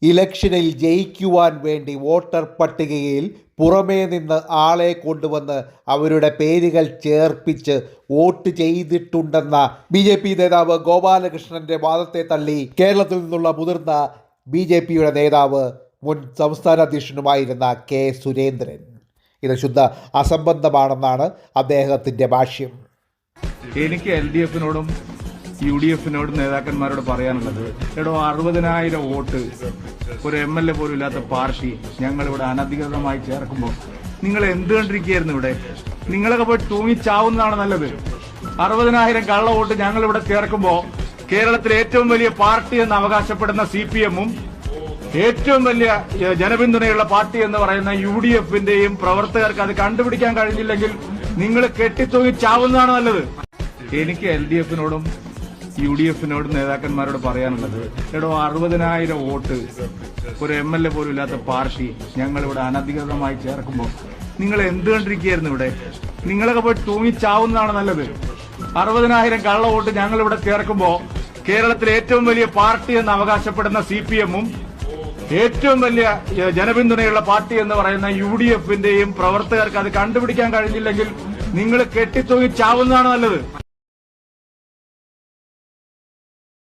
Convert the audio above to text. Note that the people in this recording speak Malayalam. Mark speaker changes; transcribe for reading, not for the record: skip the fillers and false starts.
Speaker 1: ഇലക്ഷനിൽ ജയിക്കുവാൻ വേണ്ടി വോട്ടർ പട്ടികയിൽ പുറമേ നിന്ന് ആളെ കൊണ്ടുവന്ന് അവരുടെ പേരുകൾ ചേർപ്പിച്ച് വോട്ട് ചെയ്തിട്ടുണ്ടെന്ന BJP നേതാവ് ഗോപാലകൃഷ്ണന്റെ വാദത്തെ തള്ളി കേരളത്തിൽ നിന്നുള്ള മുതിർന്ന BJPയുടെ നേതാവ് മുൻ സംസ്ഥാന അധ്യക്ഷനുമായിരുന്ന K. സുരേന്ദ്രൻ. ഇത് ശുദ്ധ അസംബന്ധമാണെന്നാണ് അദ്ദേഹത്തിൻ്റെ ഭാഷ്യം.
Speaker 2: എനിക്ക് LDF-നോടും UDF-നോടും നേതാക്കന്മാരോട് പറയാനുള്ളത്, 60,000 വോട്ട് ഒരു MLA പോലും ഇല്ലാത്ത പാർട്ടി ഞങ്ങളിവിടെ അനധികൃതമായി ചേർക്കുമ്പോൾ നിങ്ങൾ എന്ത് കണ്ടിരിക്കുകയായിരുന്നു? ഇവിടെ നിങ്ങളൊക്കെ പോയി തൂങ്ങിച്ചാവുന്നതാണ് നല്ലത്. 60,000 കള്ള വോട്ട് ഞങ്ങളിവിടെ ചേർക്കുമ്പോൾ കേരളത്തിലെ ഏറ്റവും വലിയ പാർട്ടി എന്ന് അവകാശപ്പെടുന്ന CPM-ഉം ഏറ്റവും വലിയ ജനപിന്തുണയുള്ള പാർട്ടി എന്ന് പറയുന്ന UDF-ന്റെയും പ്രവർത്തകർക്ക് അത് കണ്ടുപിടിക്കാൻ കഴിഞ്ഞില്ലെങ്കിൽ നിങ്ങൾ കെട്ടിത്തൂങ്ങിച്ചാവുന്നതാണ് നല്ലത്. എനിക്ക് LDF-നോടും UDF-നോടും നേതാക്കന്മാരോട് പറയാനുള്ളത്, 60,000 വോട്ട് ഒരു MLA പോലും ഇല്ലാത്ത പാർട്ടി ഞങ്ങളിവിടെ അനധികൃതമായി ചേർക്കുമ്പോൾ നിങ്ങൾ എന്ത് കണ്ടിരിക്കുകയായിരുന്നു? ഇവിടെ നിങ്ങളൊക്കെ പോയി തൂങ്ങിച്ചാവുന്നതാണ് നല്ലത്. 60,000 കള്ള വോട്ട് ഞങ്ങളിവിടെ ചേർക്കുമ്പോൾ കേരളത്തിലെ ഏറ്റവും വലിയ പാർട്ടി എന്ന് അവകാശപ്പെടുന്ന CPM-ഉം ഏറ്റവും വലിയ ജനപിന്തുണയുള്ള പാർട്ടി എന്ന് പറയുന്ന UDF-ന്റെയും പ്രവർത്തകർക്ക് അത് കണ്ടുപിടിക്കാൻ കഴിഞ്ഞില്ലെങ്കിൽ നിങ്ങൾ കെട്ടിത്തൂങ്ങിച്ചാവുന്നതാണ് നല്ലത്.